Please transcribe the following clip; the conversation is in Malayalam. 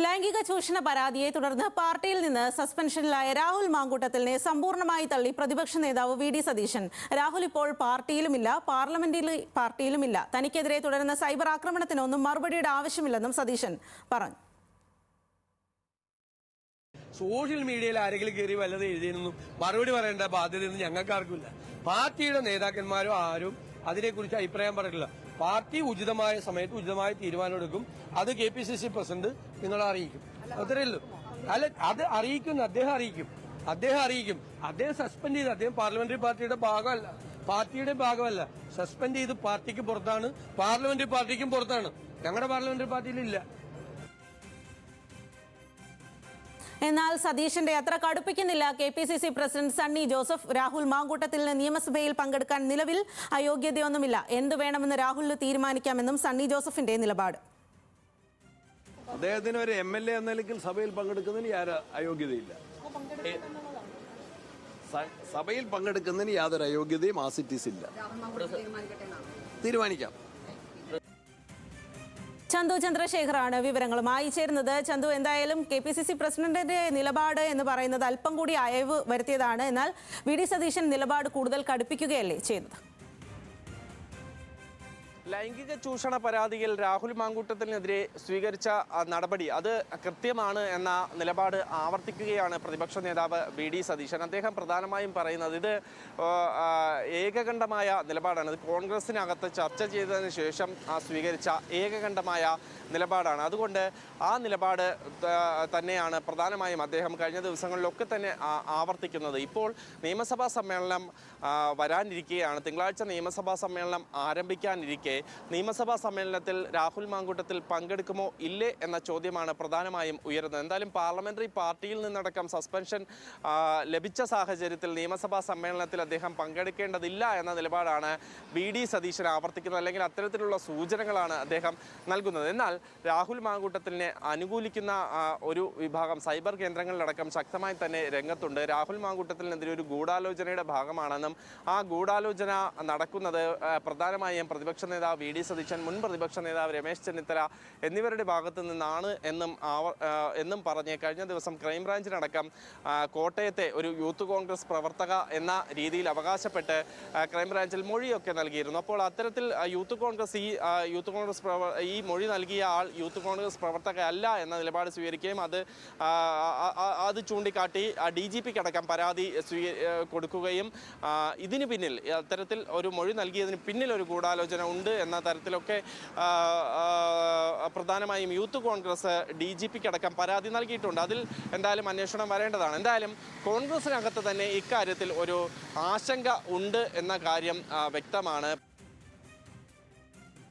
ലൈംഗിക ചൂഷണ പരാതിയെ തുടർന്ന് പാർട്ടിയിൽ നിന്ന് സസ്പെൻഷനിലായ രാഹുൽ മാങ്കൂട്ടത്തിലിനെ സമ്പൂർണ്ണമായി തള്ളി പ്രതിപക്ഷ നേതാവ് വി.ഡി. സതീശൻ. രാഹുൽ ഇപ്പോൾ പാർട്ടിയിലുമില്ല, പാർട്ടിയിലുമില്ല. തനിക്കെതിരെ തുടരുന്ന സൈബർ ആക്രമണത്തിനൊന്നും മറുപടിയുടെ ആവശ്യമില്ലെന്നും സതീശൻ പറഞ്ഞു. സോഷ്യൽ മീഡിയയിൽ ആരെങ്കിലും കയറി വല്ലത് എഴുതിയെന്നും മറുപടി പറയേണ്ട ബാധ്യതയൊന്നും ഞങ്ങൾക്കാർക്കില്ല. പാർട്ടിയുടെ നേതാക്കന്മാരോ ആരും അതിനെക്കുറിച്ച് അഭിപ്രായം പറഞ്ഞിട്ടില്ല. പാർട്ടി ഉചിതമായ സമയത്ത് ഉചിതമായ തീരുമാനമെടുക്കും. അത് KPCC പ്രസിഡന്റ് നിങ്ങളെ അറിയിക്കും. അത്രയല്ലോ. അല്ല, അത് അറിയിക്കും. അദ്ദേഹം സസ്പെൻഡ് ചെയ്ത്, അദ്ദേഹം പാർലമെന്ററി പാർട്ടിയുടെ ഭാഗമല്ല. സസ്പെൻഡ് ചെയ്ത് പാർട്ടിക്ക് പുറത്താണ്, പാർലമെന്ററി പാർട്ടിക്കും പുറത്താണ്. ഞങ്ങളുടെ പാർലമെന്ററി പാർട്ടിയിലില്ല. എന്നാൽ സതീശന്റെ അത്ര കടുപ്പിക്കുന്നില്ല KPCC പ്രസിഡന്റ് സണ്ണി ജോസഫ്. രാഹുൽ മാങ്കൂട്ടത്തിന് നിയമസഭയിൽ പങ്കെടുക്കാൻ നിലവിൽ അയോഗ്യതയൊന്നുമില്ല. എന്ത് വേണമെന്ന് രാഹുലിന് തീരുമാനിക്കാമെന്നും സണ്ണി ജോസഫിന്റെ നിലപാട്. അദ്ദേഹത്തിന് ഒരു MLA എന്ന നിലയ്ക്ക് സഭയിൽ പങ്കെടുക്കുന്നതിന് അയോഗ്യതയില്ല. സഭയിൽ പങ്കെടുക്കുന്നതിന് യാതൊരു അയോഗ്യതയും ആസിറ്റീസ് ഇല്ല. തീരുമാനിക്കാം. ചന്തു ചന്ദ്രശേഖറാണ് വിവരങ്ങളുമായി ചേരുന്നത്. ചന്തു, എന്തായാലും KPCC പ്രസിഡന്റിന്റെ നിലപാട് എന്ന് പറയുന്നത് അല്പം കൂടി അയവ് വരുത്തിയതാണ്. എന്നാൽ വി.ഡി. സതീശൻ നിലപാട് കൂടുതൽ കടുപ്പിക്കുകയല്ലേ ചെയ്തത്? ലൈംഗിക ചൂഷണ പരാതിയിൽ രാഹുൽ മാങ്കൂട്ടത്തിനെതിരെ സ്വീകരിച്ച നടപടി അത് കൃത്യമാണ് എന്ന നിലപാട് ആവർത്തിക്കുകയാണ് പ്രതിപക്ഷ നേതാവ് വി.ഡി. സതീശൻ. അദ്ദേഹം പ്രധാനമായും പറയുന്നത് ഇത് ഏകകണ്ഠമായ നിലപാടാണ്. ഇത് കോൺഗ്രസിനകത്ത് ചർച്ച ചെയ്തതിന് ശേഷം സ്വീകരിച്ച ഏകകണ്ഠമായ നിലപാടാണ്. അതുകൊണ്ട് ആ നിലപാട് തന്നെയാണ് പ്രധാനമായും അദ്ദേഹം കഴിഞ്ഞ ദിവസങ്ങളിലൊക്കെ തന്നെ ആവർത്തിക്കുന്നത്. ഇപ്പോൾ നിയമസഭാ സമ്മേളനം വരാനിരിക്കുകയാണ്. തിങ്കളാഴ്ച നിയമസഭാ സമ്മേളനം ആരംഭിക്കാനിരിക്കെ നിയമസഭാ സമ്മേളനത്തിൽ രാഹുൽ മാങ്കൂട്ടത്തിൽ പങ്കെടുക്കുമോ ഇല്ലേ എന്ന ചോദ്യമാണ് പ്രധാനമായും ഉയരുന്നത്. എന്തായാലും പാർലമെന്ററി പാർട്ടിയിൽ നിന്നടക്കം സസ്പെൻഷൻ ലഭിച്ച സാഹചര്യത്തിൽ നിയമസഭാ സമ്മേളനത്തിൽ അദ്ദേഹം പങ്കെടുക്കേണ്ടതില്ല എന്ന നിലപാടാണ് വി.ഡി. സതീശൻ ആവർത്തിക്കുന്നത്. അല്ലെങ്കിൽ അത്തരത്തിലുള്ള സൂചനകളാണ് അദ്ദേഹം നൽകുന്നത്. എന്നാൽ രാഹുൽ മാങ്കൂട്ടത്തിനെ അനുകൂലിക്കുന്ന ഒരു വിഭാഗം സൈബർ കേന്ദ്രങ്ങളിലടക്കം ശക്തമായി തന്നെ രംഗത്തുണ്ട്. രാഹുൽ മാങ്കൂട്ടത്തിനെതിരെ ഒരു ഗൂഢാലോചനയുടെ ഭാഗമാണെന്നും ആ ഗൂഢാലോചന നടക്കുന്നത് പ്രധാനമായും പ്രതിപക്ഷ നേതാവ് വി.ഡി. സതീശൻ, മുൻ പ്രതിപക്ഷ നേതാവ് രമേശ് ചെന്നിത്തല എന്നിവരുടെ ഭാഗത്തു നിന്നാണ് എന്നും പറഞ്ഞ് കഴിഞ്ഞ ദിവസം ക്രൈംബ്രാഞ്ചിനടക്കം കോട്ടയത്തെ ഒരു യൂത്ത് കോൺഗ്രസ് പ്രവർത്തക എന്ന രീതിയിൽ അവകാശപ്പെട്ട് ക്രൈംബ്രാഞ്ചിൽ മൊഴിയൊക്കെ നൽകിയിരുന്നു. അപ്പോൾ അത്തരത്തിൽ യൂത്ത് കോൺഗ്രസ് ഈ മൊഴി നൽകിയ ആൾ യൂത്ത് കോൺഗ്രസ് പ്രവർത്തകയല്ല എന്ന നിലപാട് സ്വീകരിക്കുകയും അത് ചൂണ്ടിക്കാട്ടി DGPക്ക് അടക്കം പരാതി കൊടുക്കുകയും ഇതിന് പിന്നിൽ അത്തരത്തിൽ ഒരു മൊഴി നൽകിയതിന് പിന്നിൽ ഒരു ഗൂഢാലോചന ഉണ്ട് എന്ന തരത്തിലൊക്കെ പ്രധാനമായും യൂത്ത് കോൺഗ്രസ് DGPക്ക് അടക്കം പരാതി നൽകിയിട്ടുണ്ട്. അതിൽ എന്തായാലും അന്വേഷണം വരേണ്ടതാണ്. എന്തായാലും കോൺഗ്രസിനകത്ത് തന്നെ ഇക്കാര്യത്തിൽ ഒരു ആശങ്ക ഉണ്ട് എന്ന കാര്യം വ്യക്തമാണ്.